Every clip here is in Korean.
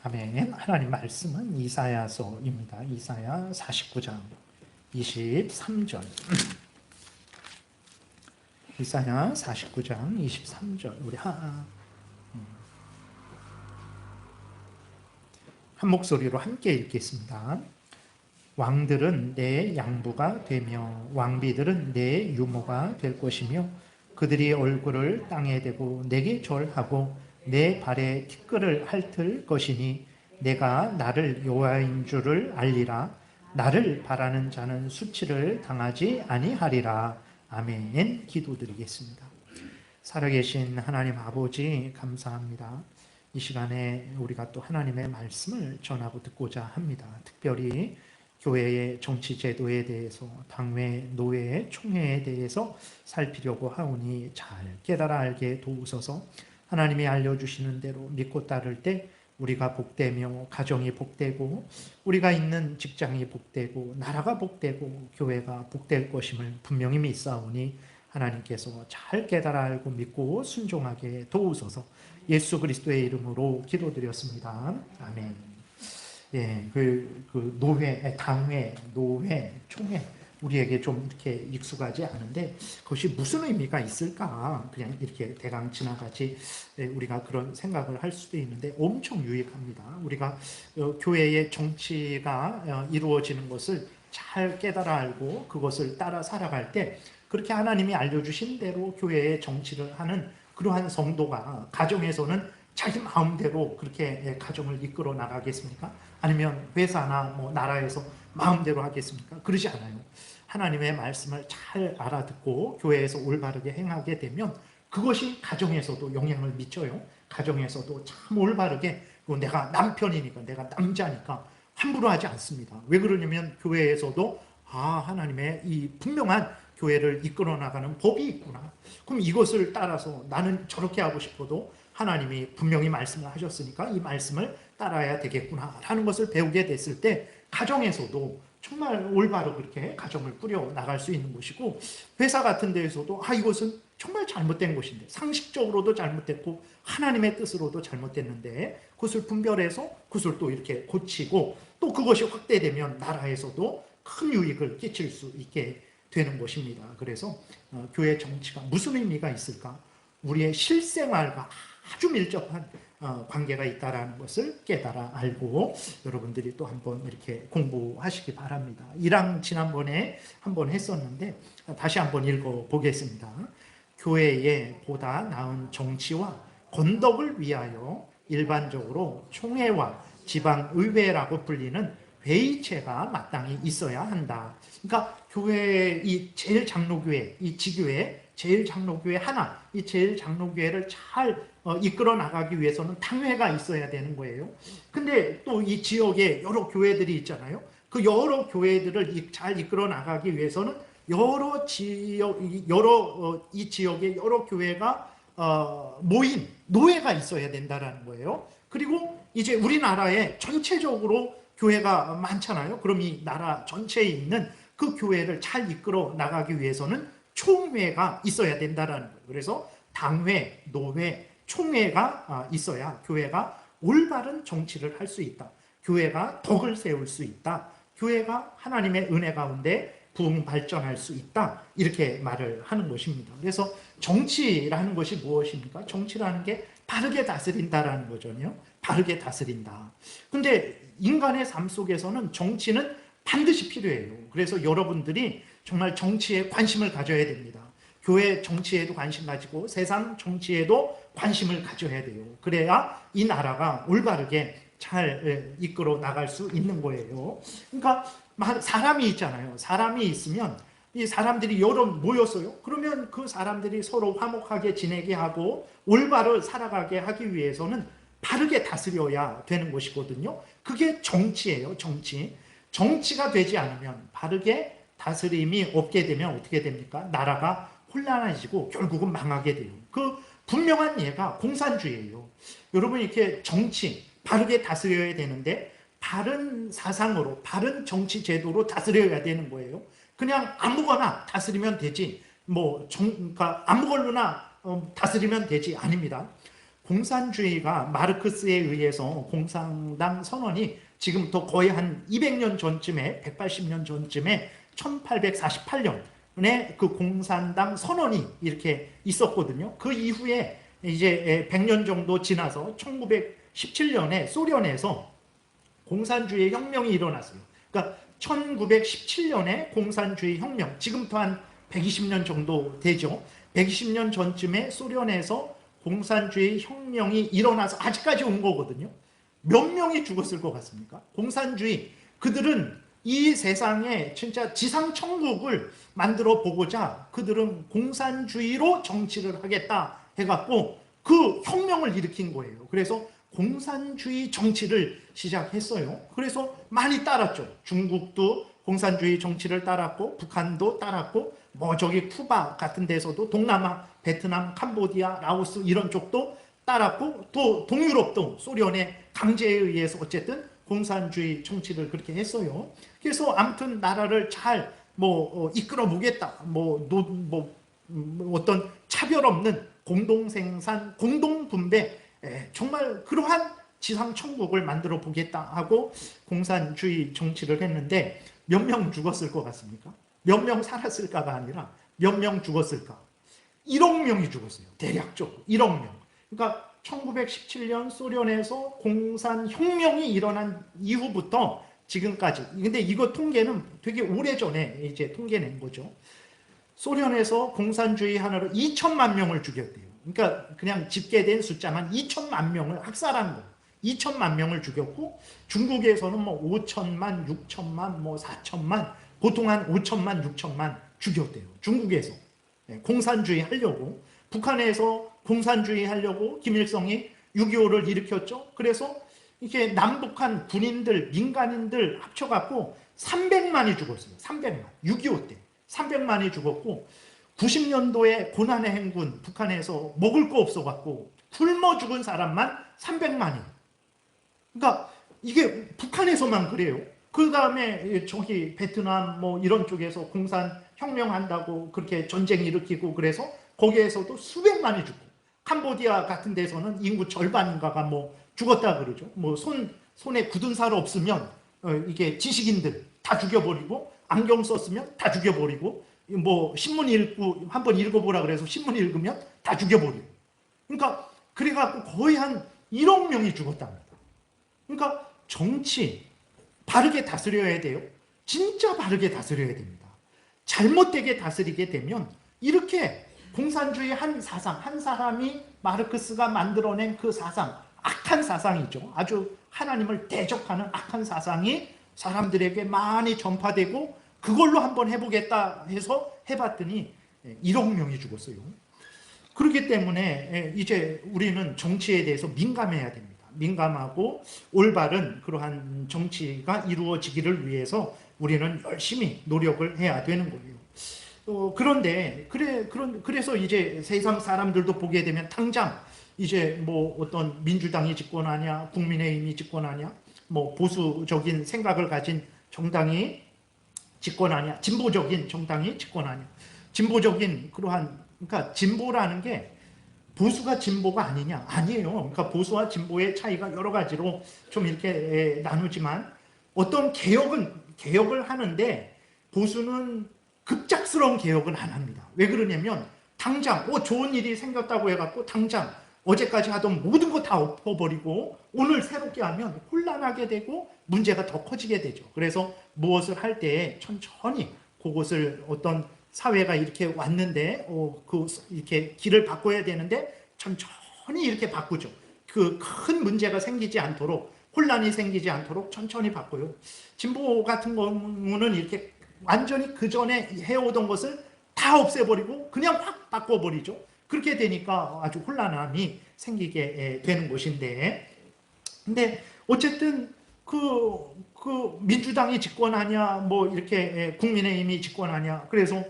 아멘. 하나님 말씀은 이사야서입니다. 이사야 49장 23절. 이사야 49장 23절. 우리 한 목소리로 함께 읽겠습니다. 왕들은 내 양부가 되며 왕비들은 내 유모가 될 것이며 그들이 얼굴을 땅에 대고 내게 절하고 내 발에 티끌을 핥을 것이니 내가 나를 여호와인 줄을 알리라. 나를 바라는 자는 수치를 당하지 아니하리라. 아멘. 기도드리겠습니다. 살아계신 하나님 아버지 감사합니다. 이 시간에 우리가 또 하나님의 말씀을 전하고 듣고자 합니다. 특별히 교회의 정치제도에 대해서, 당회, 노회, 총회에 대해서 살피려고 하오니 잘 깨달아 알게 도우소서. 하나님이 알려주시는 대로 믿고 따를 때 우리가 복되며 가정이 복되고 우리가 있는 직장이 복되고 나라가 복되고 교회가 복될 것임을 분명히 믿사오니 하나님께서 잘 깨달아 알고 믿고 순종하게 도우소서. 예수 그리스도의 이름으로 기도드렸습니다. 아멘. 예, 노회, 당회, 노회, 총회, 우리에게 좀 이렇게 익숙하지 않은데 그것이 무슨 의미가 있을까? 그냥 이렇게 대강 지나가지 우리가 그런 생각을 할 수도 있는데 엄청 유익합니다. 우리가 교회의 정치가 이루어지는 것을 잘 깨달아 알고 그것을 따라 살아갈 때 그렇게 하나님이 알려주신 대로 교회의 정치를 하는 그러한 성도가 가정에서는 자기 마음대로 그렇게 가정을 이끌어 나가겠습니까? 아니면 회사나 나라에서 마음대로 하겠습니까? 그러지 않아요. 하나님의 말씀을 잘 알아듣고 교회에서 올바르게 행하게 되면 그것이 가정에서도 영향을 미쳐요. 가정에서도 참 올바르게, 내가 남편이니까, 내가 남자니까 함부로 하지 않습니다. 왜 그러냐면 교회에서도 하나님의 이 분명한 교회를 이끌어 나가는 법이 있구나. 그럼 이것을 따라서 나는 저렇게 하고 싶어도 하나님이 분명히 말씀을 하셨으니까 이 말씀을 따라야 되겠구나 라는 것을 배우게 됐을 때 가정에서도 정말 올바로 그렇게 가정을 꾸려 나갈 수 있는 것이고, 회사 같은 데에서도 이것은 정말 잘못된 것인데, 상식적으로도 잘못됐고 하나님의 뜻으로도 잘못됐는데 그것을 분별해서 그것을 또 이렇게 고치고 또 그것이 확대되면 나라에서도 큰 유익을 끼칠 수 있게 되는 것입니다. 그래서 교회 정치가 무슨 의미가 있을까? 우리의 실생활과 아주 밀접한 관계가 있다는 것을 깨달아 알고 여러분들이 또 한번 이렇게 공부하시기 바랍니다. 1랑 지난번에 한번 했었는데 다시 한번 읽어보겠습니다. 교회에 보다 나은 정치와 건덕을 위하여 일반적으로 총회와 지방의회라고 불리는 회의체가 마땅히 있어야 한다. 그러니까 교회, 이 제일 장로교회, 이 지교회, 제일 장로교회 하나, 이 제일 장로교회를 잘 이끌어 나가기 위해서는 당회가 있어야 되는 거예요. 근데 또 이 지역에 여러 교회들이 있잖아요. 그 여러 교회들을 잘 이끌어 나가기 위해서는 여러 지역, 이 지역에 여러 교회가 모인 노회가 있어야 된다는 거예요. 그리고 이제 우리나라에 전체적으로 교회가 많잖아요. 그럼 이 나라 전체에 있는 그 교회를 잘 이끌어 나가기 위해서는 총회가 있어야 된다는 거예요. 그래서 당회, 노회, 총회가 있어야 교회가 올바른 정치를 할 수 있다. 교회가 덕을 세울 수 있다. 교회가 하나님의 은혜 가운데 부흥 발전할 수 있다. 이렇게 말을 하는 것입니다. 그래서 정치라는 것이 무엇입니까? 정치라는 게 바르게 다스린다라는 거잖아요. 바르게 다스린다. 근데 인간의 삶 속에서는 정치는 반드시 필요해요. 그래서 여러분들이 정말 정치에 관심을 가져야 됩니다. 교회 정치에도 관심 가지고 세상 정치에도 관심을 가져야 돼요. 그래야 이 나라가 올바르게 잘 이끌어 나갈 수 있는 거예요. 그러니까 사람이 있잖아요. 사람이 있으면 이 사람들이 여러 모였어요. 그러면 그 사람들이 서로 화목하게 지내게 하고 올바로 살아가게 하기 위해서는 바르게 다스려야 되는 것이거든요. 그게 정치예요. 정치가 되지 않으면, 바르게 다스림이 없게 되면 어떻게 됩니까? 나라가 혼란해지고 결국은 망하게 돼요. 그 분명한 예가 공산주의예요. 여러분, 이렇게 정치 바르게 다스려야 되는데 바른 사상으로, 바른 정치 제도로 다스려야 되는 거예요. 그냥 아무거나 다스리면 되지. 그러니까 아무걸로나 다스리면 되지. 아닙니다. 공산주의가 마르크스에 의해서 공산당 선언이 지금부터 거의 한 200년 전쯤에 180년 전쯤에 1848년에 그 공산당 선언이 이렇게 있었거든요. 그 이후에 이제 100년 정도 지나서 1917년에 소련에서 공산주의 혁명이 일어났어요. 그러니까 1917년에 공산주의 혁명, 지금부터 한 120년 정도 되죠. 120년 전쯤에 소련에서 공산주의 혁명이 일어나서 아직까지 온 거거든요. 몇 명이 죽었을 것 같습니까? 공산주의, 그들은 이 세상에 진짜 지상천국을 만들어 보고자 그들은 공산주의로 정치를 하겠다 해갖고 그 혁명을 일으킨 거예요. 그래서 공산주의 정치를 시작했어요. 그래서 많이 따랐죠. 중국도 공산주의 정치를 따랐고 북한도 따랐고 뭐 저기 쿠바 같은 데서도 동남아, 베트남, 캄보디아, 라오스 이런 쪽도 따랐고 또 동유럽도 소련의 강제에 의해서 어쨌든 공산주의 정치를 그렇게 했어요. 그래서 아무튼 나라를 잘 이끌어 보겠다. 어떤 차별 없는 공동생산, 공동분배, 정말 그러한 지상천국을 만들어 보겠다 하고 공산주의 정치를 했는데 몇 명 죽었을 것 같습니까? 몇 명 살았을까가 아니라 몇 명 죽었을까? 1억 명이 죽었어요. 대략적으로 1억 명. 그러니까 1917년 소련에서 공산혁명이 일어난 이후부터 지금까지, 근데 이거 통계는 되게 오래전에 이제 통계낸 거죠. 소련에서 공산주의 하나로 2천만 명을 죽였대요. 그러니까 그냥 집계된 숫자만 2천만 명을 학살한 거. 2천만 명을 죽였고 중국에서는 5천만, 6천만, 4천만, 보통 한 5천만, 6천만 죽였대요. 중국에서 공산주의 하려고. 북한에서 공산주의 하려고 김일성이 6.25를 일으켰죠. 그래서 이게 남북한 군인들, 민간인들 합쳐갖고 300만이 죽었어요. 300만. 6.25 때 300만이 죽었고 90년도에 고난의 행군 북한에서 먹을 거 없어갖고 굶어 죽은 사람만 300만이에요. 그러니까 이게 북한에서만 그래요. 그 다음에 저기 베트남 이런 쪽에서 공산혁명 한다고 그렇게 전쟁 일으키고 그래서 거기에서도 수백만이 죽고 캄보디아 같은 데서는 인구 절반인가가 죽었다 그러죠. 손에 굳은 살 없으면 이게 지식인들 다 죽여버리고 안경 썼으면 다 죽여버리고 신문 읽고 한번 읽어보라 그래서 신문 읽으면 다 죽여버리고 그러니까 그래갖고 거의 한 1억 명이 죽었답니다. 그러니까 정치 바르게 다스려야 돼요. 진짜 바르게 다스려야 됩니다. 잘못되게 다스리게 되면 이렇게 공산주의 한 사상, 한 사람이 마르크스가 만들어낸 그 사상, 악한 사상이죠. 아주 하나님을 대적하는 악한 사상이 사람들에게 많이 전파되고 그걸로 한번 해보겠다 해서 해봤더니 1억 명이 죽었어요. 그렇기 때문에 이제 우리는 정치에 대해서 민감해야 됩니다. 민감하고 올바른 그러한 정치가 이루어지기를 위해서 우리는 열심히 노력을 해야 되는 거예요. 그런데 그래서 이제 세상 사람들도 보게 되면 당장 이제 어떤 민주당이 집권하냐, 국민의힘이 집권하냐, 보수적인 생각을 가진 정당이 집권하냐, 진보적인 정당이 집권하냐, 진보적인 그러니까 진보라는 게 보수가 진보가 아니냐? 아니에요. 그러니까 보수와 진보의 차이가 여러 가지로 좀 이렇게 나누지만 어떤 개혁을 하는데 보수는 급작스러운 개혁은 안 합니다. 왜 그러냐면 당장 좋은 일이 생겼다고 해갖고 당장 어제까지 하던 모든 거 다 엎어버리고 오늘 새롭게 하면 혼란하게 되고 문제가 더 커지게 되죠. 그래서 무엇을 할 때 천천히 그것을 어떤 사회가 이렇게 왔는데 이렇게 길을 바꿔야 되는데 천천히 이렇게 바꾸죠. 그 큰 문제가 생기지 않도록 혼란이 생기지 않도록 천천히 바꿔요. 진보 같은 경우는 이렇게 완전히 그 전에 해오던 것을 다 없애버리고 그냥 확 바꿔버리죠. 그렇게 되니까 아주 혼란함이 생기게 되는 것인데, 근데 어쨌든 그 민주당이 집권하냐, 이렇게 국민의힘이 집권하냐, 그래서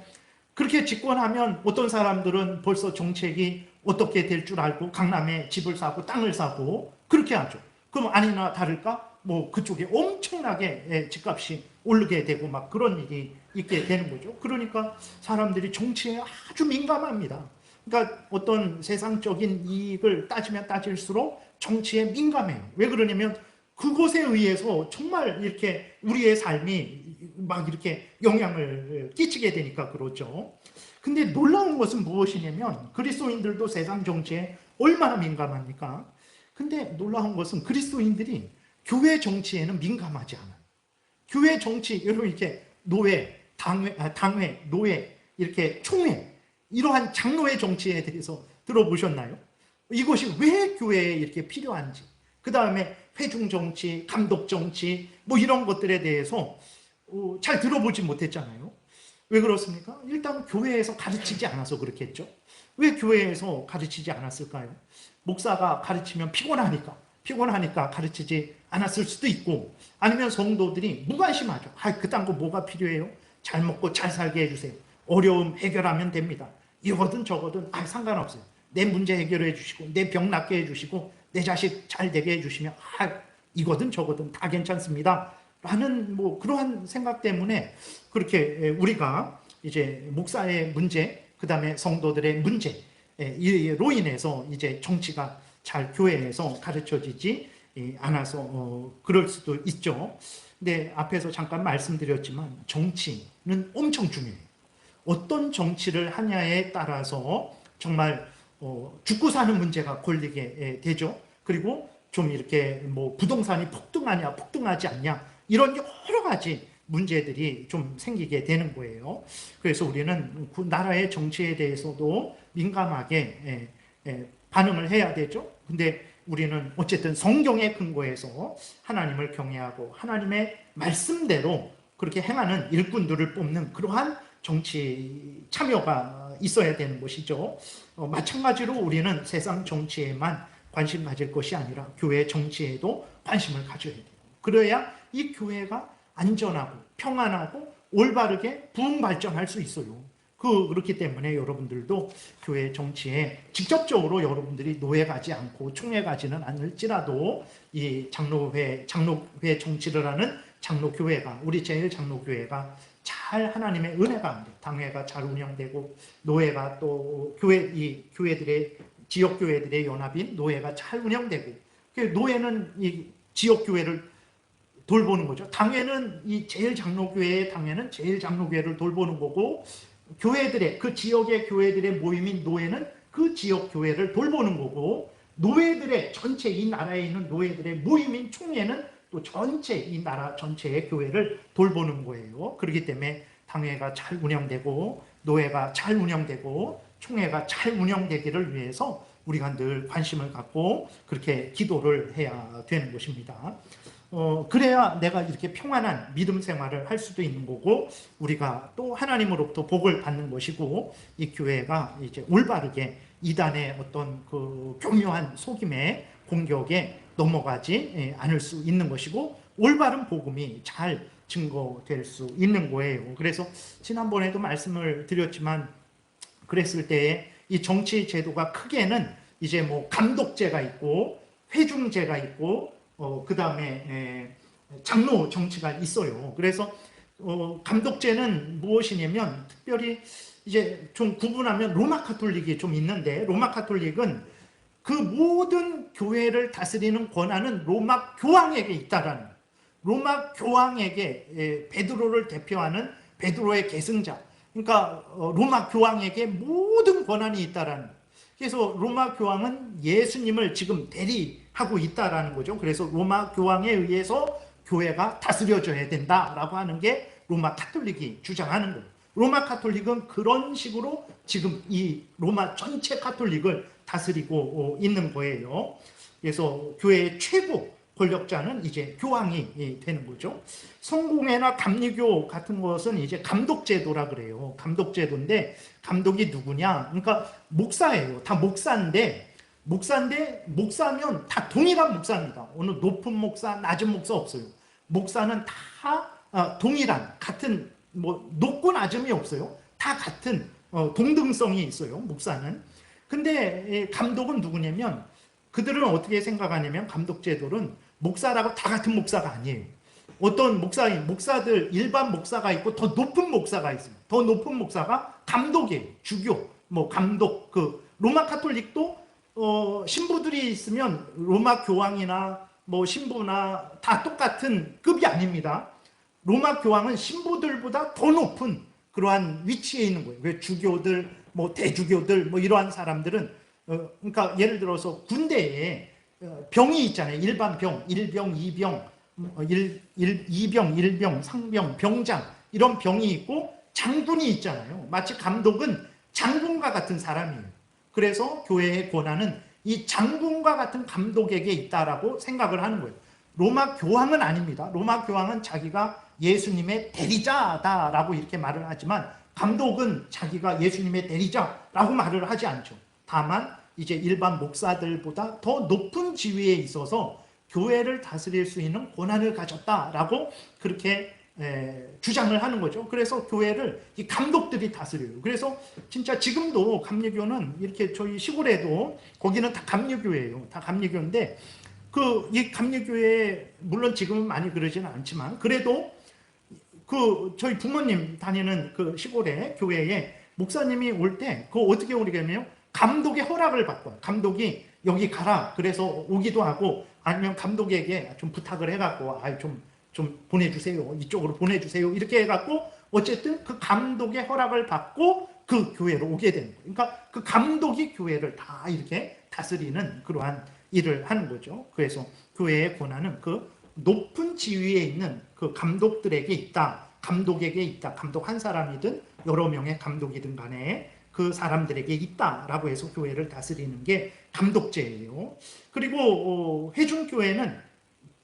그렇게 집권하면 어떤 사람들은 벌써 정책이 어떻게 될 줄 알고 강남에 집을 사고 땅을 사고 그렇게 하죠. 그럼 아니나 다를까 그쪽에 엄청나게 집값이 오르게 되고 그런 일이 있게 되는 거죠. 그러니까 사람들이 정치에 아주 민감합니다. 그러니까 어떤 세상적인 이익을 따지면 따질수록 정치에 민감해요. 왜 그러냐면 그것에 의해서 정말 이렇게 우리의 삶이 막 이렇게 영향을 끼치게 되니까 그렇죠. 근데 놀라운 것은 무엇이냐면 그리스도인들도 세상 정치에 얼마나 민감합니까? 근데 놀라운 것은 그리스도인들이 교회 정치에는 민감하지 않아요. 교회 정치, 여러분 이렇게 노회, 당회, 노회, 이렇게 총회, 이러한 장로의 정치에 대해서 들어보셨나요? 이것이 왜 교회에 이렇게 필요한지, 그 다음에 회중 정치, 감독 정치, 뭐 이런 것들에 대해서 잘 들어보지 못했잖아요. 왜 그렇습니까? 일단 교회에서 가르치지 않아서 그렇겠죠. 왜 교회에서 가르치지 않았을까요? 목사가 가르치면 피곤하니까 가르치지 않았을 수도 있고, 아니면 성도들이 무관심하죠. 그딴 거 뭐가 필요해요? 잘 먹고 잘 살게 해주세요. 어려움 해결하면 됩니다. 이거든 저거든 상관없어요. 내 문제 해결해 주시고 내 병 낫게 해주시고 내 자식 잘 되게 해주시면 이거든 저거든 다 괜찮습니다 라는 뭐 그러한 생각 때문에 그렇게 우리가 이제 목사의 문제, 그 다음에 성도들의 문제, 이로 인해서 이제 정치가 잘 교회에서 가르쳐지지 않아서 그럴 수도 있죠. 근데 앞에서 잠깐 말씀드렸지만 정치는 엄청 중요해요. 어떤 정치를 하냐에 따라서 정말 죽고 사는 문제가 걸리게 되죠. 그리고 좀 이렇게 뭐 부동산이 폭등하냐 폭등하지 않냐 이런 여러 가지 문제들이 좀 생기게 되는 거예요. 그래서 우리는 그 나라의 정치에 대해서도 민감하게 반응을 해야 되죠. 근데 우리는 어쨌든 성경의 근거에서 하나님을 경외하고 하나님의 말씀대로 그렇게 행하는 일꾼들을 뽑는 그러한 정치 참여가 있어야 되는 것이죠. 마찬가지로 우리는 세상 정치에만 관심 가질 것이 아니라 교회 정치에도 관심을 가져야 돼요. 그래야 이 교회가 안전하고 평안하고 올바르게 부흥 발전할 수 있어요. 그렇기 때문에 여러분들도 교회 정치에 직접적으로 여러분들이 노예 가지 않고 총회 가지는 않을지라도 이 장로회 정치를 하는 장로교회가, 우리 제일장로교회가 잘 하나님의 은혜 가운데 당회가 잘 운영되고 노예가 또 교회들의 지역교회들의 연합인 노예가 잘 운영되고, 노예는 이 지역교회를 돌보는 거죠. 당회는 이 제일장로교회의 당회는 제일장로교회를 돌보는 거고, 교회들의 그 지역의 교회들의 모임인 노예는 그 지역 교회를 돌보는 거고, 노예들의 전체 이 나라에 있는 노예들의 모임인 총회는 또 전체 이 나라 전체의 교회를 돌보는 거예요. 그렇기 때문에 당회가 잘 운영되고 노예가 잘 운영되고 총회가 잘 운영되기를 위해서 우리가 늘 관심을 갖고 그렇게 기도를 해야 되는 것입니다. 그래야 내가 이렇게 평안한 믿음 생활을 할 수도 있는 거고, 우리가 또 하나님으로부터 복을 받는 것이고, 이 교회가 이제 올바르게 이단의 어떤 그 교묘한 속임의 공격에 넘어가지 않을 수 있는 것이고, 올바른 복음이 잘 증거될 수 있는 거예요. 그래서 지난번에도 말씀을 드렸지만, 그랬을 때에 이 정치 제도가 크게는 이제 뭐 감독제가 있고 회중제가 있고 그 다음에 장로 정치가 있어요. 그래서 감독제는 무엇이냐면 특별히 이제 좀 구분하면 로마 카톨릭이 좀 있는데, 로마 카톨릭은 그 모든 교회를 다스리는 권한은 로마 교황에게 있다라는, 로마 교황에게 베드로를 대표하는 베드로의 계승자, 그러니까 로마 교황에게 모든 권한이 있다라는. 그래서 로마 교황은 예수님을 지금 대리하고 있다라는 거죠. 그래서 로마 교황에 의해서 교회가 다스려져야 된다라고 하는 게 로마 카톨릭이 주장하는 거예요. 로마 카톨릭은 그런 식으로 지금 이 로마 전체 카톨릭을 다스리고 있는 거예요. 그래서 교회의 최고 권력자는 이제 교황이 되는 거죠. 성공회나 감리교 같은 것은 이제 감독제도라 그래요. 감독제도인데 감독이 누구냐? 그러니까 목사예요. 다 목사인데 목사면 다 동일한 목사입니다. 어느 높은 목사, 낮은 목사 없어요. 목사는 다 동일한 같은 뭐 높고 낮음이 없어요. 다 같은 동등성이 있어요. 목사는. 근데 감독은 누구냐면 그들은 어떻게 생각하냐면 감독제도는 목사라고 다 같은 목사가 아니에요. 어떤 목사들 일반 목사가 있고 더 높은 목사가 있습니다. 더 높은 목사가 감독이에요. 주교, 뭐 감독, 로마 카톨릭도 신부들이 있으면 로마 교황이나 뭐 신부나 다 똑같은 급이 아닙니다. 로마 교황은 신부들보다 더 높은 그러한 위치에 있는 거예요. 왜 주교들, 뭐 대주교들, 뭐 이러한 사람들은 그러니까 예를 들어서 군대에 병이 있잖아요. 일반 병, 1병, 2병, 2병, 1병, 상병, 병장 이런 병이 있고 장군이 있잖아요. 마치 감독은 장군과 같은 사람이에요. 그래서 교회의 권한은 이 장군과 같은 감독에게 있다라고 생각을 하는 거예요. 로마 교황은 아닙니다. 로마 교황은 자기가 예수님의 대리자다라고 이렇게 말을 하지만 감독은 자기가 예수님의 대리자라고 말을 하지 않죠. 다만 이제 일반 목사들보다 더 높은 지위에 있어서 교회를 다스릴 수 있는 권한을 가졌다라고 그렇게 주장을 하는 거죠. 그래서 교회를 이 감독들이 다스려요. 그래서 진짜 지금도 감리교는 이렇게 저희 시골에도 거기는 다 감리교예요. 다 감리교인데 이 감리교회 물론 지금은 많이 그러지는 않지만 그래도 저희 부모님 다니는 그 시골에 교회에 목사님이 올 때 그거 어떻게 오게 하면 감독의 허락을 받고 감독이 여기 가라 그래서 오기도 하고 아니면 감독에게 좀 부탁을 해갖고 좀 보내주세요. 이쪽으로 보내주세요. 이렇게 해갖고 어쨌든 그 감독의 허락을 받고 그 교회로 오게 되는 거예요. 그러니까 그 감독이 교회를 다 이렇게 다스리는 그러한 일을 하는 거죠. 그래서 교회의 권한은 그 높은 지위에 있는 그 감독들에게 있다. 감독에게 있다. 감독 한 사람이든 여러 명의 감독이든 간에 그 사람들에게 있다라고 해서 교회를 다스리는 게 감독제예요. 그리고 회중교회는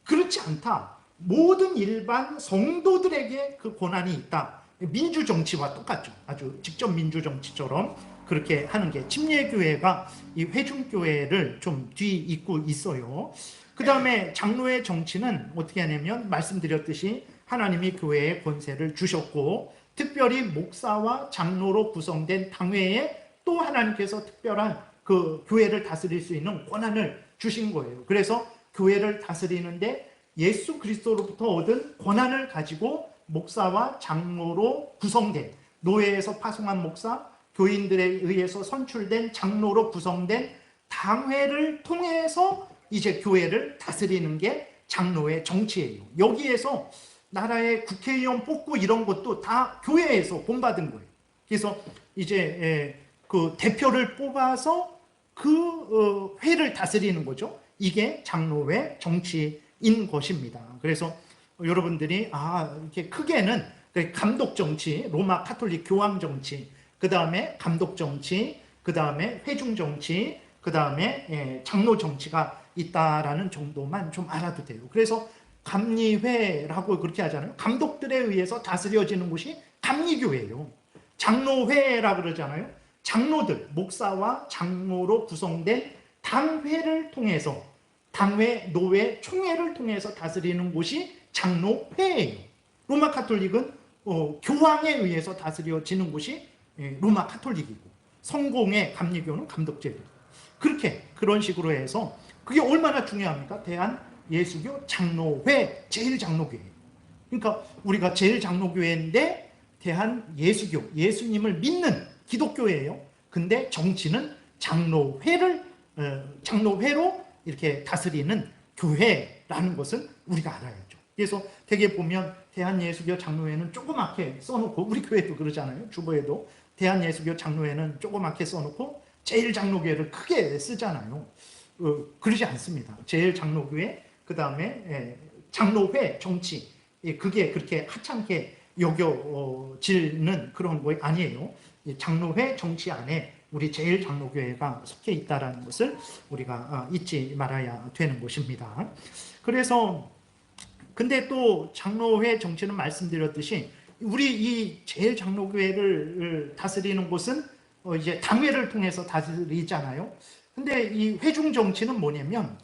그렇지 않다. 모든 일반 성도들에게 그 권한이 있다. 민주정치와 똑같죠. 아주 직접 민주정치처럼 그렇게 하는 게 침례교회가 이 회중교회를 좀 뒤잇고 있어요. 그 다음에 장로의 정치는 어떻게 하냐면 말씀드렸듯이 하나님이 교회에 권세를 주셨고 특별히 목사와 장로로 구성된 당회에 또 하나님께서 특별한 그 교회를 다스릴 수 있는 권한을 주신 거예요. 그래서 교회를 다스리는데 예수 그리스도로부터 얻은 권한을 가지고 목사와 장로로 구성된 노예에서 파송한 목사, 교인들에 의해서 선출된 장로로 구성된 당회를 통해서 이제 교회를 다스리는 게 장로의 정치예요. 여기에서 나라의 국회의원 뽑고 이런 것도 다 교회에서 본받은 거예요. 그래서 이제 그 대표를 뽑아서 그 회를 다스리는 거죠. 이게 장로회 정치인 것입니다. 그래서 여러분들이 이렇게 크게는 감독 정치, 로마 카톨릭 교황 정치, 그 다음에 감독 정치, 그 다음에 회중 정치, 그 다음에 장로 정치가 있다라는 정도만 좀 알아도 돼요. 그래서 감리회라고 그렇게 하잖아요. 감독들에 의해서 다스려지는 곳이 감리교회예요. 장로회라 그러잖아요. 장로들, 목사와 장로로 구성된 당회를 통해서 당회, 노회, 총회를 통해서 다스리는 곳이 장로회예요. 로마 카톨릭은 교황에 의해서 다스려지는 곳이 로마 카톨릭이고 성공의 감리교는 감독제고 그런 식으로 해서 그게 얼마나 중요합니까? 대한예수교 장로회 제일장로교회. 그러니까 우리가 제일장로교회인데 대한예수교, 예수님을 믿는 기독교예요. 근데 정치는 장로회로 이렇게 다스리는 교회라는 것을 우리가 알아야죠. 그래서 되게 보면 대한예수교 장로회는 조그맣게 써놓고 우리 교회도 그러잖아요. 주보에도 대한예수교 장로회는 조그맣게 써놓고 제일장로교회를 크게 쓰잖아요. 그러지 않습니다. 제일장로교회 그 다음에 장로회 정치 그게 그렇게 하찮게 여겨지는 그런 거 아니에요. 장로회 정치 안에 우리 제일장로교회가 속해 있다는 것을 우리가 잊지 말아야 되는 것입니다. 그래서 근데 또 장로회 정치는 말씀드렸듯이 우리 이 제일장로교회를 다스리는 곳은 이제 당회를 통해서 다스리잖아요. 근데 이 회중 정치는 뭐냐면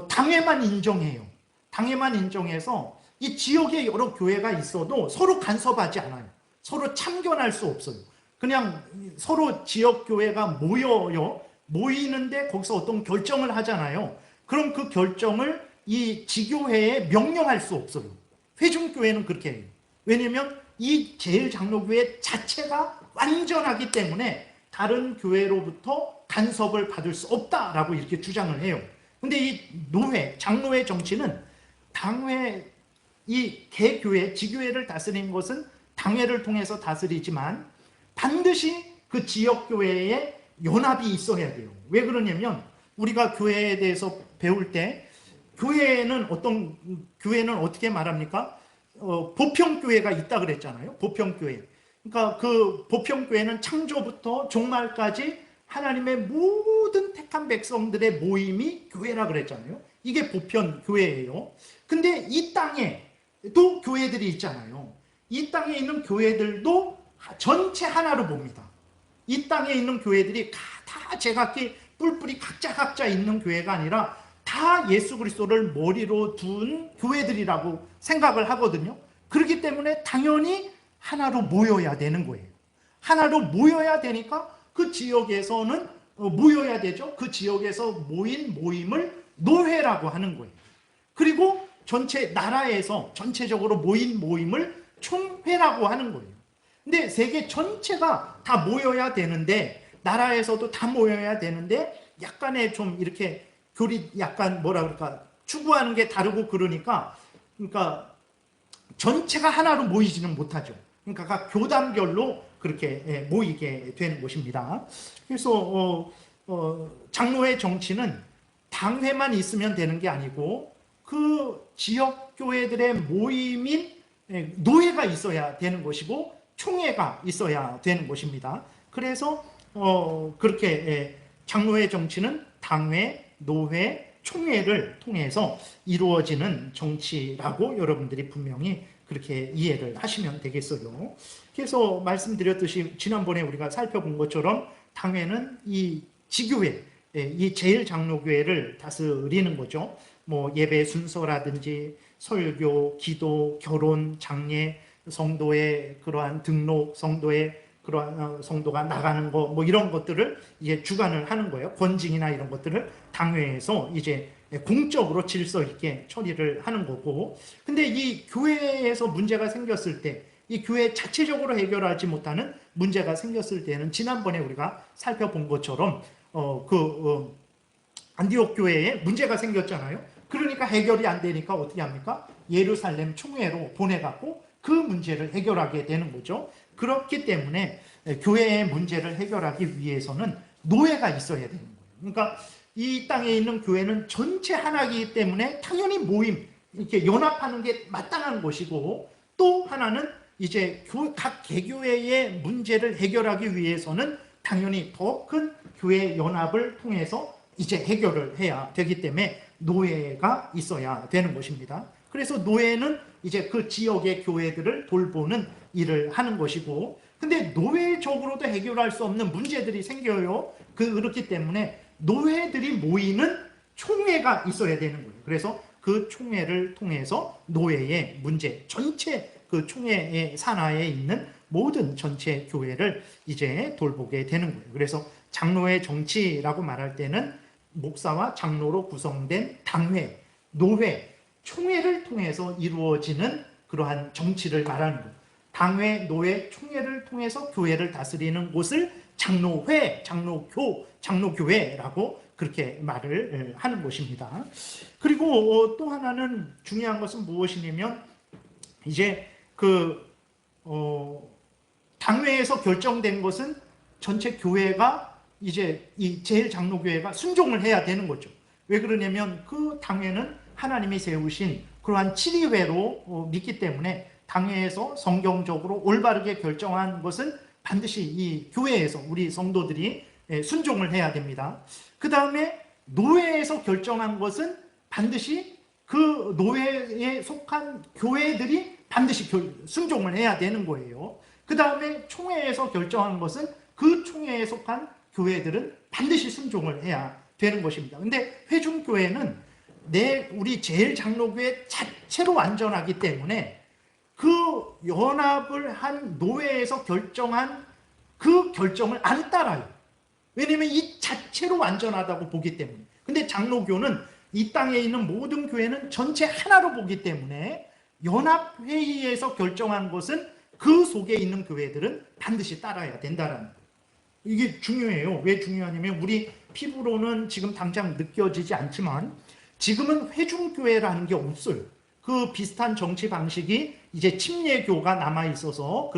당회만 인정해요. 당회만 인정해서 이 지역에 여러 교회가 있어도 서로 간섭하지 않아요. 서로 참견할 수 없어요. 그냥 서로 지역 교회가 모여요. 모이는데 거기서 어떤 결정을 하잖아요. 그럼 그 결정을 이 지교회에 명령할 수 없어요. 회중교회는 그렇게 해요. 왜냐하면 이 제일장로교회 자체가 완전하기 때문에 다른 교회로부터 간섭을 받을 수 없다라고 이렇게 주장을 해요. 근데 이 노회, 장로회 정치는 당회, 이 개교회, 지교회를 다스리는 것은 당회를 통해서 다스리지만 반드시 그 지역교회에 연합이 있어야 돼요. 왜 그러냐면 우리가 교회에 대해서 배울 때 교회는 어떻게 말합니까? 보편교회가 있다 그랬잖아요. 보편교회. 그러니까 그 보편교회는 창조부터 종말까지 하나님의 모든 택한 백성들의 모임이 교회라 그랬잖아요. 이게 보편교회예요. 근데 이 땅에도 교회들이 있잖아요. 이 땅에 있는 교회들도 전체 하나로 봅니다. 이 땅에 있는 교회들이 다 제각기 뿔뿔이 각자 있는 교회가 아니라 다 예수 그리스도를 머리로 둔 교회들이라고 생각을 하거든요. 그렇기 때문에 당연히 하나로 모여야 되는 거예요. 하나로 모여야 되니까 그 지역에서는 모여야 되죠. 그 지역에서 모인 모임을 노회라고 하는 거예요. 그리고 전체 나라에서 전체적으로 모인 모임을 총회라고 하는 거예요. 근데 세계 전체가 다 모여야 되는데, 나라에서도 다 모여야 되는데 약간의 좀 이렇게 교리, 약간 뭐라 그럴까, 추구하는 게 다르고 그러니까 전체가 하나로 모이지는 못하죠. 그러니까 각 교단별로 그렇게 모이게 되는 것입니다. 그래서 장로회 정치는 당회만 있으면 되는 게 아니고 그 지역 교회들의 모임인 노회가 있어야 되는 것이고 총회가 있어야 되는 것입니다. 그래서 그렇게 장로회 정치는 당회, 노회, 총회를 통해서 이루어지는 정치라고 여러분들이 분명히 그렇게 이해를 하시면 되겠어요. 그래서 말씀드렸듯이 지난번에 우리가 살펴본 것처럼 당회는 이 지교회, 이 제일장로교회를 다스리는 거죠. 뭐 예배 순서라든지 설교, 기도, 결혼, 장례, 성도의 그러한 등록, 성도의 그러한 성도가 나가는 거, 뭐 이런 것들을 이제 주관을 하는 거예요. 권징이나 이런 것들을 당회에서 이제 공적으로 질서 있게 처리를 하는 거고. 근데 이 교회에서 문제가 생겼을 때, 이 교회 자체적으로 해결하지 못하는 문제가 생겼을 때는 지난번에 우리가 살펴본 것처럼 안디옥 교회에 문제가 생겼잖아요. 그러니까 해결이 안 되니까 어떻게 합니까? 예루살렘 총회로 보내갖고 그 문제를 해결하게 되는 거죠. 그렇기 때문에 교회의 문제를 해결하기 위해서는 노회가 있어야 되는 거예요. 그러니까 이 땅에 있는 교회는 전체 하나이기 때문에 당연히 모임, 이렇게 연합하는 게 마땅한 것이고, 또 하나는 이제 각 개교회의 문제를 해결하기 위해서는 당연히 더 큰 교회 연합을 통해서 이제 해결을 해야 되기 때문에 노회가 있어야 되는 것입니다. 그래서 노회는 이제 그 지역의 교회들을 돌보는 일을 하는 것이고, 근데 노회적으로도 해결할 수 없는 문제들이 생겨요. 그렇기 때문에 노회들이 모이는 총회가 있어야 되는 거예요. 그래서 그 총회를 통해서 노회의 문제, 전체 그 총회의 산하에 있는 모든 전체 교회를 이제 돌보게 되는 거예요. 그래서 장로회 정치라고 말할 때는 목사와 장로로 구성된 당회, 노회, 총회를 통해서 이루어지는 그러한 정치를 말하는 거예요. 당회, 노회, 총회를 통해서 교회를 다스리는 곳을 장로회, 장로교회라고 그렇게 말을 하는 것입니다. 그리고 또 하나는 중요한 것은 무엇이냐면, 이제 당회에서 결정된 것은 전체 교회가 이제 이 제일장로교회가 순종을 해야 되는 거죠. 왜 그러냐면 그 당회는 하나님이 세우신 그러한 치리회로 믿기 때문에 당회에서 성경적으로 올바르게 결정한 것은 반드시 이 교회에서 우리 성도들이 순종을 해야 됩니다. 그 다음에 노회에서 결정한 것은 반드시 그 노회에 속한 교회들이 반드시 순종을 해야 되는 거예요. 그 다음에 총회에서 결정한 것은 그 총회에 속한 교회들은 반드시 순종을 해야 되는 것입니다. 근데 회중교회는 우리 제일장로교회 자체로 완전하기 때문에 그 연합을 한 노회에서 결정한 그 결정을 안 따라요. 왜냐면 이 자체로 완전하다고 보기 때문에. 근데 장로교는 이 땅에 있는 모든 교회는 전체 하나로 보기 때문에 연합회의에서 결정한 것은 그 속에 있는 교회들은 반드시 따라야 된다는 거예요. 이게 중요해요. 왜 중요하냐면 우리 피부로는 지금 당장 느껴지지 않지만 지금은 회중교회라는 게 없어요. 그 비슷한 정치 방식이 이제 침례교가 남아 있어서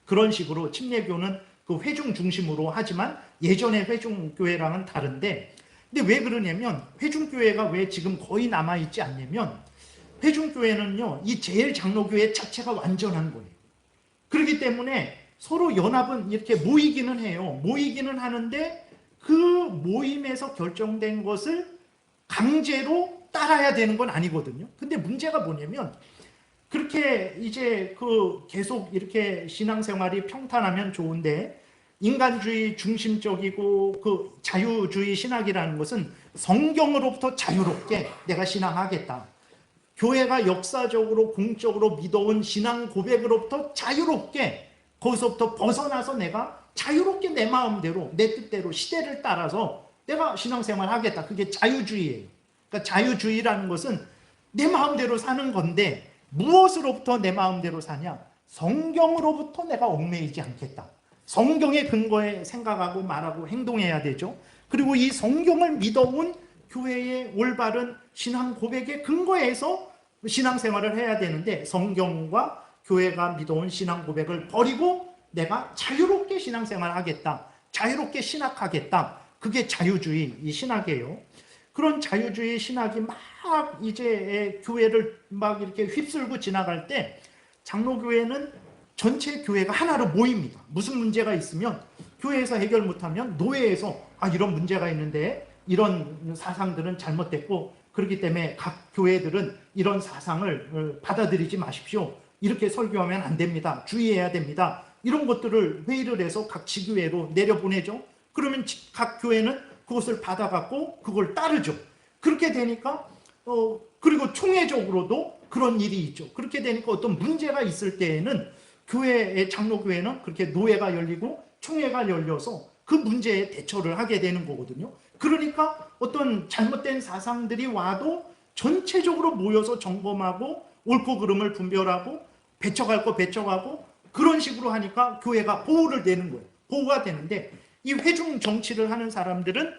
그런 식으로 침례교는 그 회중 중심으로 하지만 예전의 회중교회랑은 다른데, 근데 왜 그러냐면 회중교회가 왜 지금 거의 남아 있지 않냐면 회중교회는요 이 제일장로교회 자체가 완전한 거예요. 그렇기 때문에 서로 연합은 이렇게 모이기는 해요. 모이기는 하는데 그 모임에서 결정된 것을 강제로 따라야 되는 건 아니거든요. 근데 문제가 뭐냐면 그렇게 이제 그 계속 이렇게 신앙생활이 평탄하면 좋은데 인간주의 중심적이고 그 자유주의 신학이라는 것은 성경으로부터 자유롭게 내가 신앙하겠다. 교회가 역사적으로 공적으로 믿어온 신앙 고백으로부터 자유롭게 거기서부터 벗어나서 내가 자유롭게 내 마음대로 내 뜻대로 시대를 따라서 내가 신앙생활 하겠다. 그게 자유주의예요. 그러니까 자유주의라는 것은 내 마음대로 사는 건데 무엇으로부터 내 마음대로 사냐? 성경으로부터 내가 얽매이지 않겠다. 성경의 근거에 생각하고 말하고 행동해야 되죠. 그리고 이 성경을 믿어온 교회의 올바른 신앙 고백의 근거에서 신앙생활을 해야 되는데 성경과 교회가 믿어온 신앙 고백을 버리고 내가 자유롭게 신앙생활을 하겠다. 자유롭게 신학하겠다. 그게 자유주의 이 신학이에요. 그런 자유주의 신학이 막 이제 교회를 막 이렇게 휩쓸고 지나갈 때 장로교회는 전체 교회가 하나로 모입니다. 무슨 문제가 있으면 교회에서 해결 못하면 노회에서 이런 문제가 있는데 이런 사상들은 잘못됐고 그렇기 때문에 각 교회들은 이런 사상을 받아들이지 마십시오. 이렇게 설교하면 안 됩니다. 주의해야 됩니다. 이런 것들을 회의를 해서 각 지교회로 내려보내죠. 그러면 각 교회는 그것을 받아갖고 그걸 따르죠. 그렇게 되니까 그리고 총회적으로도 그런 일이 있죠. 그렇게 되니까 어떤 문제가 있을 때에는 교회의 장로교회는 그렇게 노회가 열리고 총회가 열려서 그 문제에 대처를 하게 되는 거거든요. 그러니까 어떤 잘못된 사상들이 와도 전체적으로 모여서 점검하고 옳고 그름을 분별하고 배척할 거 배척하고 그런 식으로 하니까 교회가 보호를 되는 거예요. 보호가 되는데 이 회중 정치를 하는 사람들은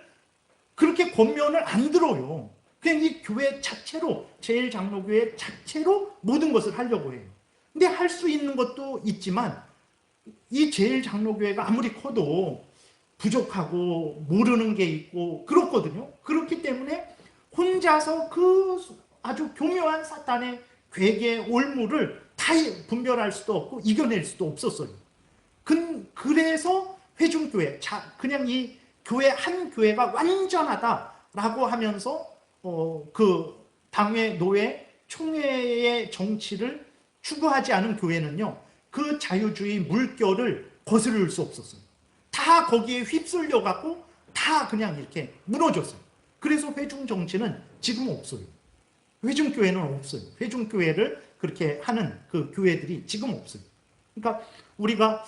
그렇게 권면을 안 들어요. 그냥 이 교회 자체로 제일장로교회 자체로 모든 것을 하려고 해요. 근데 할 수 있는 것도 있지만 이 제일장로교회가 아무리 커도 부족하고 모르는 게 있고 그렇거든요. 그렇기 때문에 혼자서 그 아주 교묘한 사탄의 괴계 올무를 다 분별할 수도 없고 이겨낼 수도 없었어요. 그래서 회중교회, 그냥 이 교회 한 교회가 완전하다라고 하면서 그 당회, 노회, 총회의 정치를 추구하지 않은 교회는요. 그 자유주의 물결을 거스를 수 없었어요. 다 거기에 휩쓸려 갖고 다 그냥 이렇게 무너졌어요. 그래서 회중 정치는 지금 없어요. 회중교회는 없어요. 회중교회를 그렇게 하는 그 교회들이 지금 없어요. 그러니까 우리가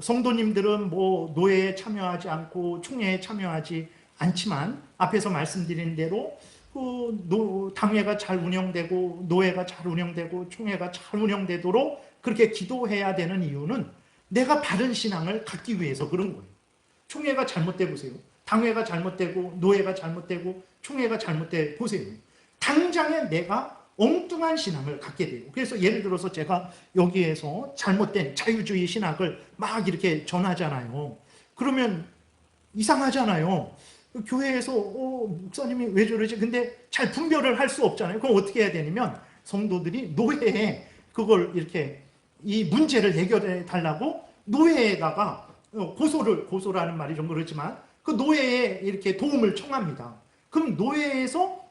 성도님들은 뭐 노회에 참여하지 않고 총회에 참여하지 않지만 앞에서 말씀드린 대로 그 당회가 잘 운영되고 노회가 잘 운영되고 총회가 잘 운영되도록 그렇게 기도해야 되는 이유는 내가 바른 신앙을 갖기 위해서 그런 거예요. 총회가 잘못돼 보세요. 당회가 잘못되고 노회가 잘못되고 총회가 잘못돼 보세요. 당장에 내가 엉뚱한 신앙을 갖게 돼요. 그래서 예를 들어서 제가 여기에서 잘못된 자유주의 신학을 막 이렇게 전하잖아요. 그러면 이상하잖아요. 교회에서 목사님이 왜 저러지? 근데 잘 분별을 할 수 없잖아요. 그럼 어떻게 해야 되냐면 성도들이 노회에 그걸 이렇게 이 문제를 해결해 달라고 노회에다가 고소라는 말이 좀 그렇지만 그 노회에 이렇게 도움을 청합니다. 그럼 노회에서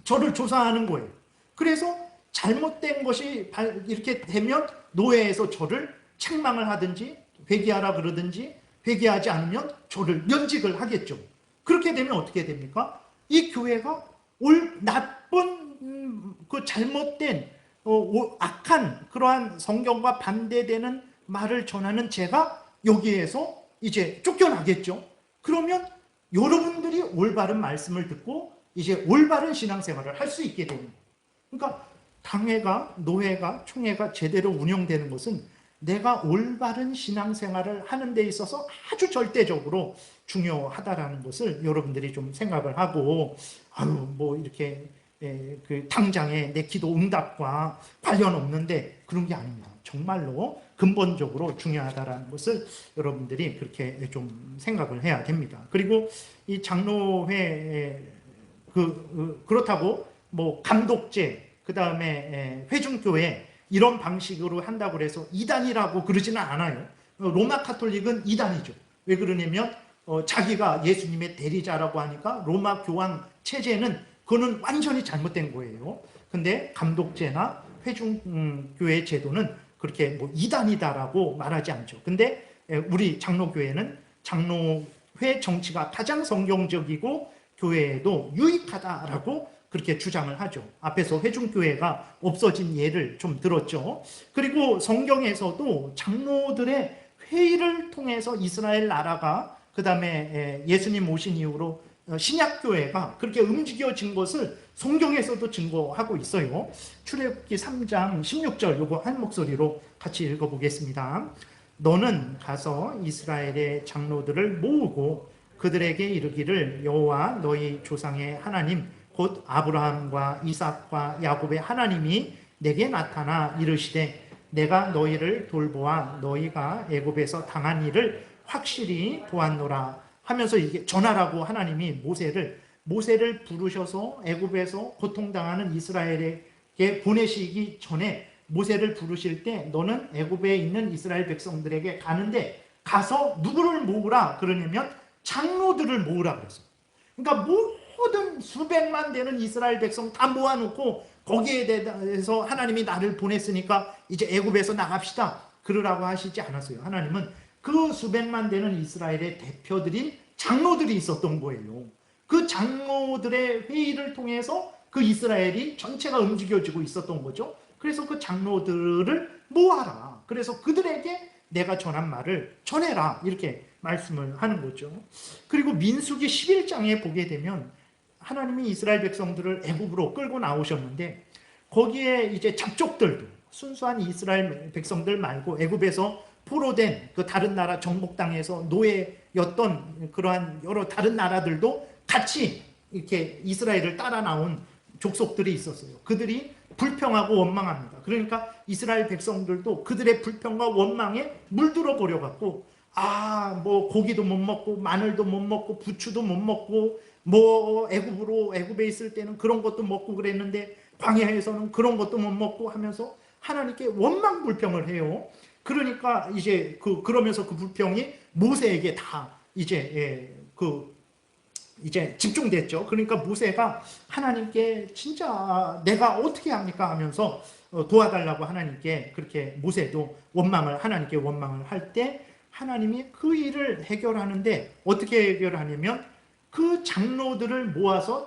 저를 조사하는 거예요. 그래서 잘못된 것이 이렇게 되면 노회에서 저를 책망을 하든지 회개하라 그러든지 회개하지 않으면 저를 면직을 하겠죠. 그렇게 되면 어떻게 됩니까? 이 교회가 나쁜 그 잘못된 악한 그러한 성경과 반대되는 말을 전하는 제가 여기에서 이제 쫓겨나겠죠. 그러면 여러분들이 올바른 말씀을 듣고 이제 올바른 신앙생활을 할 수 있게 됩니다. 그러니까 당회가 노회가 총회가 제대로 운영되는 것은 내가 올바른 신앙생활을 하는 데 있어서 아주 절대적으로 중요하다라는 것을 여러분들이 좀 생각을 하고, 아유, 뭐 이렇게 그 당장에 내 기도 응답과 관련 없는데, 그런 게 아닙니다. 정말로 근본적으로 중요하다라는 것을 여러분들이 그렇게 좀 생각을 해야 됩니다. 그리고 이 장로회 그렇다고 뭐 감독제, 그 다음에 회중교회 이런 방식으로 한다고 해서 이단이라고 그러지는 않아요. 로마 카톨릭은 이단이죠. 왜 그러냐면 자기가 예수님의 대리자라고 하니까 로마 교황 체제는 그거는 완전히 잘못된 거예요. 근데 감독제나 회중교회 제도는 그렇게 뭐 이단이다라고 말하지 않죠. 근데 우리 장로교회는 장로회 정치가 가장 성경적이고 교회에도 유익하다라고 그렇게 주장을 하죠. 앞에서 회중교회가 없어진 예를 좀 들었죠. 그리고 성경에서도 장로들의 회의를 통해서 이스라엘 나라가, 그 다음에 예수님 오신 이후로 신약교회가 그렇게 움직여진 것을 성경에서도 증거하고 있어요. 출애굽기 3장 16절 요거 한 목소리로 같이 읽어보겠습니다. 너는 가서 이스라엘의 장로들을 모으고 그들에게 이르기를 여호와 너희 조상의 하나님 곧 아브라함과 이삭과 야곱의 하나님이 내게 나타나 이르시되 내가 너희를 돌보아 너희가 애굽에서 당한 일을 확실히 보았노라 하면서 이게 전하라고 하나님이 모세를 부르셔서 애굽에서 고통당하는 이스라엘에게 보내시기 전에 모세를 부르실 때 너는 애굽에 있는 이스라엘 백성들에게 가는데 가서 누구를 모으라 그러냐면 장로들을 모으라 그랬어요. 그러니까 모든 수백만 되는 이스라엘 백성 다 모아놓고 거기에 대해서 하나님이 나를 보냈으니까 이제 애굽에서 나갑시다 그러라고 하시지 않았어요. 하나님은 그 수백만 되는 이스라엘의 대표들인 장로들이 있었던 거예요. 그 장로들의 회의를 통해서 그 이스라엘이 전체가 움직여지고 있었던 거죠. 그래서 그 장로들을 모아라. 그래서 그들에게 내가 전한 말을 전해라. 이렇게 말씀을 하는 거죠. 그리고 민수기 11장에 보게 되면 하나님이 이스라엘 백성들을 애굽으로 끌고 나오셨는데 거기에 이제 잡족들도 순수한 이스라엘 백성들 말고 애굽에서 포로된 그 다른 나라 정복 땅에서 노예였던 그러한 여러 다른 나라들도 같이 이렇게 이스라엘을 따라 나온 족속들이 있었어요. 그들이 불평하고 원망합니다. 그러니까 이스라엘 백성들도 그들의 불평과 원망에 물들어 버려 갖고 뭐 고기도 못 먹고 마늘도 못 먹고 부추도 못 먹고 뭐 애굽에 있을 때는 그런 것도 먹고 그랬는데 광야에서는 그런 것도 못 먹고 하면서 하나님께 원망 불평을 해요. 그러니까 이제 그러면서 그 불평이 모세에게 다 이제 집중됐죠. 그러니까 모세가 하나님께 진짜 내가 어떻게 합니까 하면서 도와달라고 하나님께 그렇게 모세도 하나님께 원망을 할 때 하나님이 그 일을 해결하는데 어떻게 해결하냐면 그 장로들을 모아서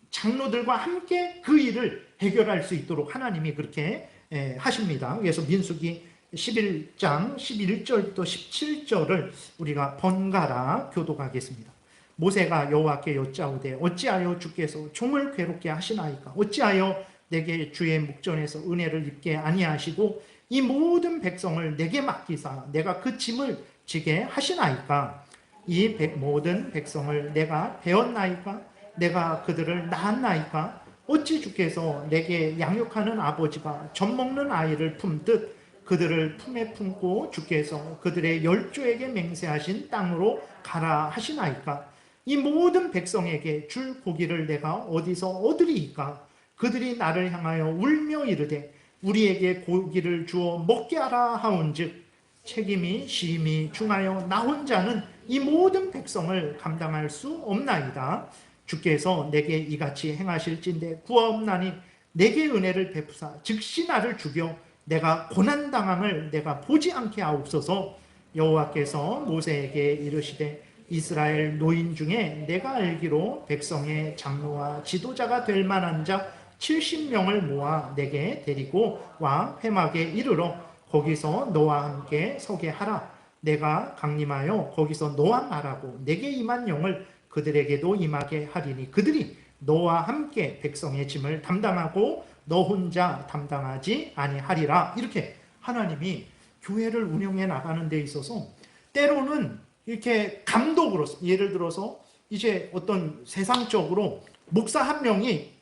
장로들과 함께 그 일을 해결할 수 있도록 하나님이 그렇게 하십니다. 그래서 민수기 11장 11절부터 17절을 우리가 번갈아 교독하겠습니다. 모세가 여호와께 여짜오되 어찌하여 주께서 종을 괴롭게 하시나이까? 어찌하여 내게 주의 목전에서 은혜를 입게 아니하시고 이 모든 백성을 내게 맡기사 내가 그 짐을 지게 하시나이까? 이 모든 백성을 내가 배웠나이까? 내가 그들을 낳았나이까? 어찌 주께서 내게 양육하는 아버지가 젖 먹는 아이를 품듯 그들을 품에 품고 주께서 그들의 열조에게 맹세하신 땅으로 가라 하시나이까? 이 모든 백성에게 줄 고기를 내가 어디서 얻으리이까? 그들이 나를 향하여 울며 이르되 우리에게 고기를 주어 먹게 하라 하온즉 책임이 심히 중하여 나 혼자는 이 모든 백성을 감당할 수 없나이다. 주께서 내게 이같이 행하실진대 구하옵나니 내게 은혜를 베푸사 즉시 나를 죽여 내가 고난당함을 내가 보지 않게 하옵소서. 여호와께서 모세에게 이르시되 이스라엘 노인 중에 내가 알기로 백성의 장로와 지도자가 될 만한 자 70명을 모아 내게 데리고 와 회막에 이르러 거기서 너와 함께 서게 하라. 내가 강림하여 거기서 너와 말하고 내게 임한 영을 그들에게도 임하게 하리니 그들이 너와 함께 백성의 짐을 담당하고 너 혼자 담당하지 아니하리라. 이렇게 하나님이 교회를 운영해 나가는 데 있어서 때로는 이렇게 감독으로, 예를 들어서 이제 어떤 세상적으로 목사 한 명이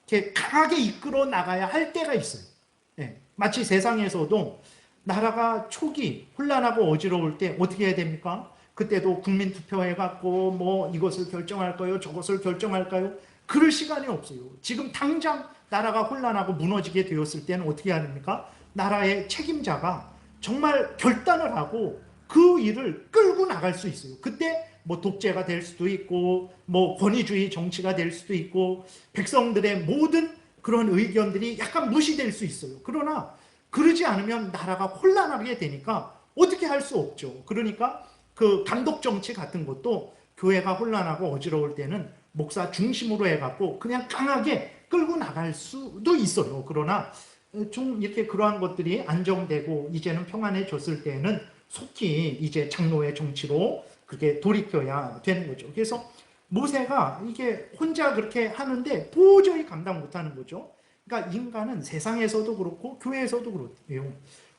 이렇게 강하게 이끌어 나가야 할 때가 있어요. 네. 마치 세상에서도 나라가 초기 혼란하고 어지러울 때 어떻게 해야 됩니까? 그때도 국민투표해갖고 뭐 이것을 결정할까요? 저것을 결정할까요? 그럴 시간이 없어요. 지금 당장 나라가 혼란하고 무너지게 되었을 때는 어떻게 해야 됩니까? 나라의 책임자가 정말 결단을 하고 그 일을 끌고 나갈 수 있어요. 그때 뭐 독재가 될 수도 있고 뭐 권위주의 정치가 될 수도 있고 백성들의 모든 그런 의견들이 약간 무시될 수 있어요. 그러나 그러지 않으면 나라가 혼란하게 되니까 어떻게 할 수 없죠. 그러니까 그 감독 정치 같은 것도 교회가 혼란하고 어지러울 때는 목사 중심으로 해갖고 그냥 강하게 끌고 나갈 수도 있어요. 그러나 좀 이렇게 그러한 것들이 안정되고 이제는 평안해졌을 때는 속히 이제 장로의 정치로 그렇게 돌이켜야 되는 거죠. 그래서 모세가 이게 혼자 그렇게 하는데 도저히 감당 못하는 거죠. 그러니까 인간은 세상에서도 그렇고 교회에서도 그렇고요.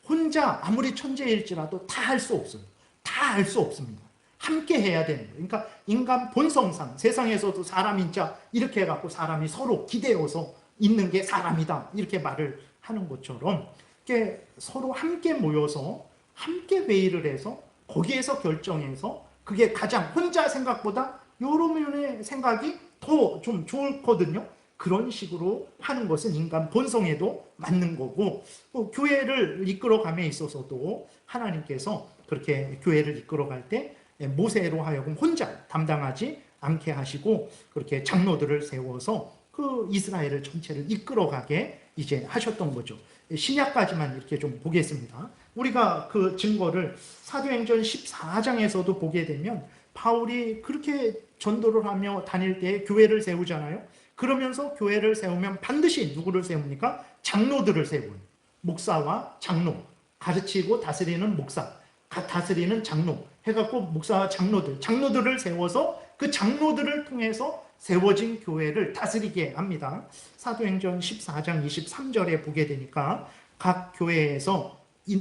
혼자 아무리 천재일지라도 다 할 수 없어요. 다 할 수 없습니다. 함께 해야 되는 거예요. 그러니까 인간 본성상 세상에서도 사람인자 이렇게 해갖고 사람이 서로 기대어서 있는 게 사람이다 이렇게 말을 하는 것처럼 이렇게 서로 함께 모여서 함께 회의를 해서 거기에서 결정해서 그게 가장 혼자 생각보다 여러 명의 생각이 더 좀 좋거든요. 그런 식으로 하는 것은 인간 본성에도 맞는 거고 또 교회를 이끌어감에 있어서도 하나님께서 그렇게 교회를 이끌어갈 때 모세로 하여금 혼자 담당하지 않게 하시고 그렇게 장로들을 세워서 그 이스라엘을 전체를 이끌어가게 이제 하셨던 거죠. 신약까지만 이렇게 좀 보겠습니다. 우리가 그 증거를 사도행전 14장에서도 보게 되면 바울이 그렇게 전도를 하며 다닐 때 교회를 세우잖아요. 그러면서 교회를 세우면 반드시 누구를 세웁니까? 장로들을 세워요. 목사와 장로, 가르치고 다스리는 목사, 다스리는 장로 해갖고 목사와 장로들을 세워서 그 장로들을 통해서 세워진 교회를 다스리게 합니다. 사도행전 14장 23절에 보게 되니까 각 교회에서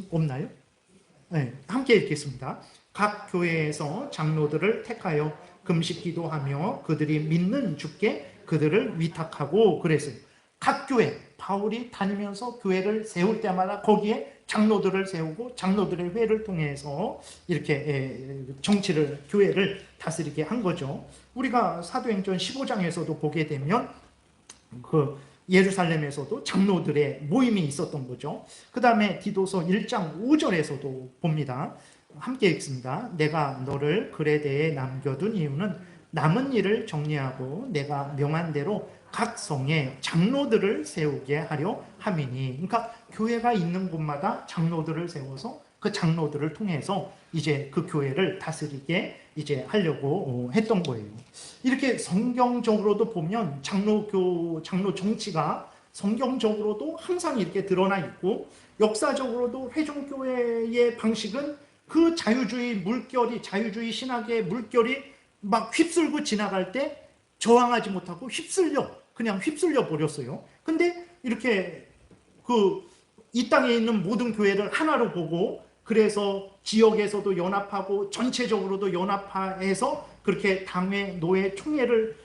없나요? 네, 함께 읽겠습니다. 각 교회에서 장로들을 택하여 금식 기도하며 그들이 믿는 주께 그들을 위탁하고 그랬어요. 각 교회, 바울이 다니면서 교회를 세울 때마다 거기에 장로들을 세우고 장로들의 회를 통해서 이렇게 정치를, 교회를 다스리게 한 거죠. 우리가 사도행전 15장에서도 보게 되면 그 예루살렘에서도 장로들의 모임이 있었던 거죠. 그 다음에 디도서 1장 5절에서도 봅니다. 함께 읽습니다. 내가 너를 그레데에 남겨둔 이유는 남은 일을 정리하고 내가 명한 대로 각 성에 장로들을 세우게 하려 함이니. 그러니까 교회가 있는 곳마다 장로들을 세워서 그 장로들을 통해서 이제 그 교회를 다스리게 이제 하려고 했던 거예요. 이렇게 성경적으로도 보면 장로 정치가 성경적으로도 항상 이렇게 드러나 있고 역사적으로도 회중교회의 방식은 그 자유주의 자유주의 신학의 물결이 막 휩쓸고 지나갈 때 저항하지 못하고 그냥 휩쓸려 버렸어요. 근데 이렇게 이 땅에 있는 모든 교회를 하나로 보고 그래서 지역에서도 연합하고 전체적으로도 연합해서 그렇게 당회, 노회, 총회를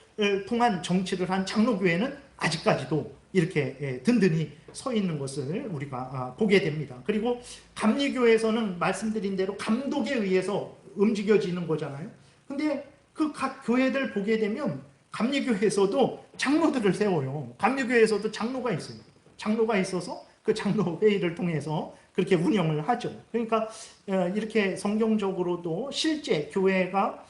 통한 정치를 한 장로교회는 아직까지도 이렇게 든든히 서 있는 것을 우리가 보게 됩니다. 그리고 감리교회에서는 말씀드린 대로 감독에 의해서 움직여지는 거잖아요. 근데 그 각 교회들 보게 되면 감리교회에서도 장로들을 세워요. 감리교회에서도 장로가 있어요. 장로가 있어서 그 장로 회의를 통해서 그렇게 운영을 하죠. 그러니까 이렇게 성경적으로도 실제 교회가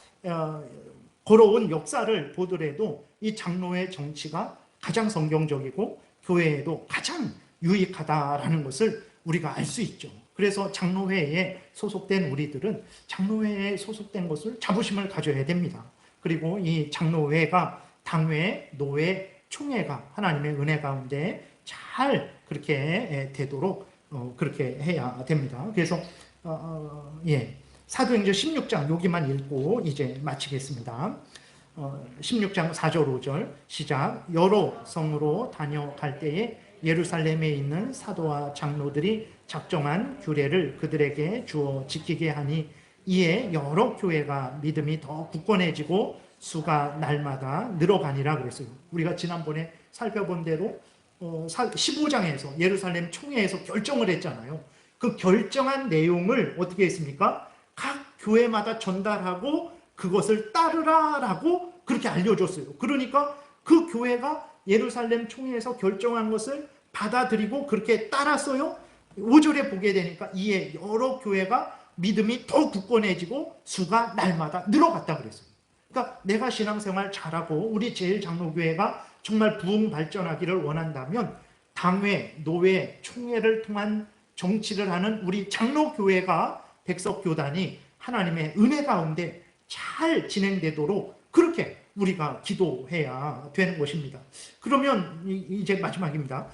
걸어온 역사를 보더라도 이 장로의 정치가 가장 성경적이고 교회에도 가장 유익하다라는 것을 우리가 알 수 있죠. 그래서 장로회에 소속된 우리들은 장로회에 소속된 것을 자부심을 가져야 됩니다. 그리고 이 장로회가 당회, 노회, 총회가 하나님의 은혜 가운데 잘 그렇게 되도록 그렇게 해야 됩니다. 그래서 사도행전 16장 여기만 읽고 이제 마치겠습니다. 16장 4절 5절 시작. 여러 성으로 다녀갈 때에 예루살렘에 있는 사도와 장로들이 작정한 규례를 그들에게 주어 지키게 하니 이에 여러 교회가 믿음이 더 굳건해지고 수가 날마다 늘어가니라 그랬어요. 우리가 지난번에 살펴본 대로 15장에서 예루살렘 총회에서 결정을 했잖아요. 그 결정한 내용을 어떻게 했습니까? 각 교회마다 전달하고 그것을 따르라라고 그렇게 알려줬어요. 그러니까 그 교회가 예루살렘 총회에서 결정한 것을 받아들이고 그렇게 따랐어요. 5절에 보게 되니까 이에 여러 교회가 믿음이 더 굳건해지고 수가 날마다 늘어갔다 그랬어요. 그러니까 내가 신앙생활 잘하고 우리 제일장로교회가 정말 부흥 발전하기를 원한다면 당회, 노회, 총회를 통한 정치를 하는 우리 장로교회가 백석교단이 하나님의 은혜 가운데 잘 진행되도록 그렇게 우리가 기도해야 되는 것입니다. 그러면 이제 마지막입니다.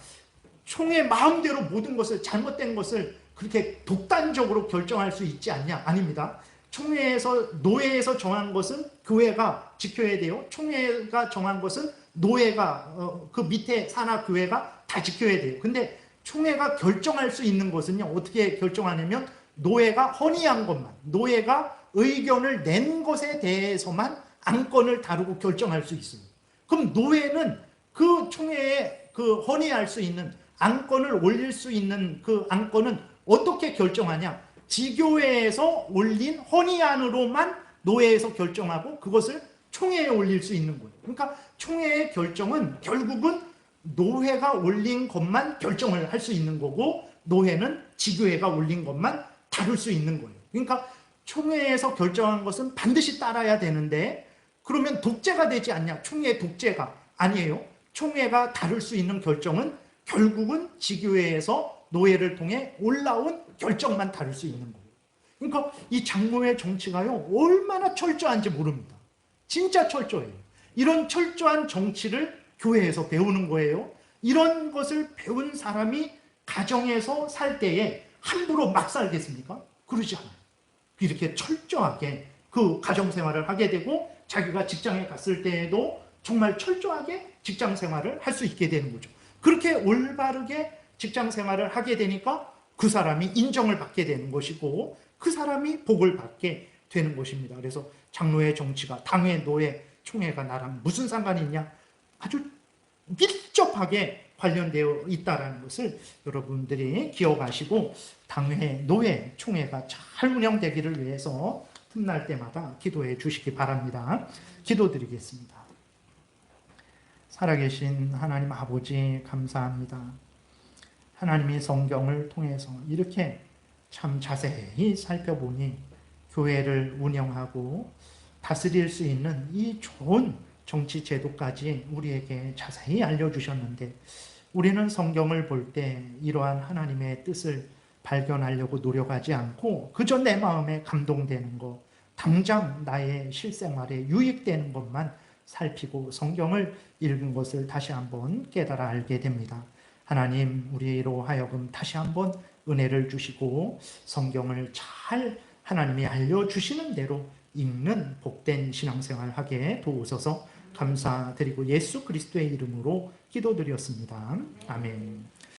총회 마음대로 모든 것을 잘못된 것을 그렇게 독단적으로 결정할 수 있지 않냐? 아닙니다. 총회에서 노회에서 정한 것은 교회가 지켜야 돼요. 총회가 정한 것은 노회가 그 밑에 산하 교회가 다 지켜야 돼요. 근데 총회가 결정할 수 있는 것은요, 어떻게 결정하냐면 노회가 헌의한 것만, 노회가 의견을 낸 것에 대해서만 안건을 다루고 결정할 수 있어요. 그럼 노회는 그 총회에 그 헌의할 수 있는 안건을 올릴 수 있는 그 안건은 어떻게 결정하냐? 지교회에서 올린 헌의안으로만 노회에서 결정하고 그것을 총회에 올릴 수 있는 거예요. 그러니까 총회의 결정은 결국은 노회가 올린 것만 결정을 할 수 있는 거고 노회는 지교회가 올린 것만 다룰 수 있는 거예요. 그러니까 총회에서 결정한 것은 반드시 따라야 되는데 그러면 독재가 되지 않냐? 총회 독재가 아니에요. 총회가 다룰 수 있는 결정은 결국은 지교회에서 노회를 통해 올라온 결정만 다룰 수 있는 거예요. 그러니까 이 장로의 정치가요 얼마나 철저한지 모릅니다. 진짜 철저해요. 이런 철저한 정치를 교회에서 배우는 거예요. 이런 것을 배운 사람이 가정에서 살 때에 함부로 막 살겠습니까? 그러지 않아요. 이렇게 철저하게 그 가정생활을 하게 되고 자기가 직장에 갔을 때에도 정말 철저하게 직장생활을 할 수 있게 되는 거죠. 그렇게 올바르게 직장생활을 하게 되니까 그 사람이 인정을 받게 되는 것이고 그 사람이 복을 받게 되는 것입니다. 그래서 장로의 정치가 당회, 노회, 총회가 나랑 무슨 상관이 있냐? 아주 밀접하게 관련되어 있다는 것을 여러분들이 기억하시고 당회, 노회, 총회가 잘 운영되기를 위해서 틈날 때마다 기도해 주시기 바랍니다. 기도드리겠습니다. 살아계신 하나님 아버지 감사합니다. 하나님이 성경을 통해서 이렇게 참 자세히 살펴보니 교회를 운영하고 다스릴 수 있는 이 좋은 정치 제도까지 우리에게 자세히 알려주셨는데 우리는 성경을 볼 때 이러한 하나님의 뜻을 발견하려고 노력하지 않고 그저 내 마음에 감동되는 것, 당장 나의 실생활에 유익되는 것만 살피고 성경을 읽은 것을 다시 한번 깨달아 알게 됩니다. 하나님, 우리로 하여금 다시 한번 은혜를 주시고 성경을 잘 하나님이 알려주시는 대로 읽는 복된 신앙생활 하게 도우소서. 감사드리고 예수 그리스도의 이름으로 기도드렸습니다. 아멘.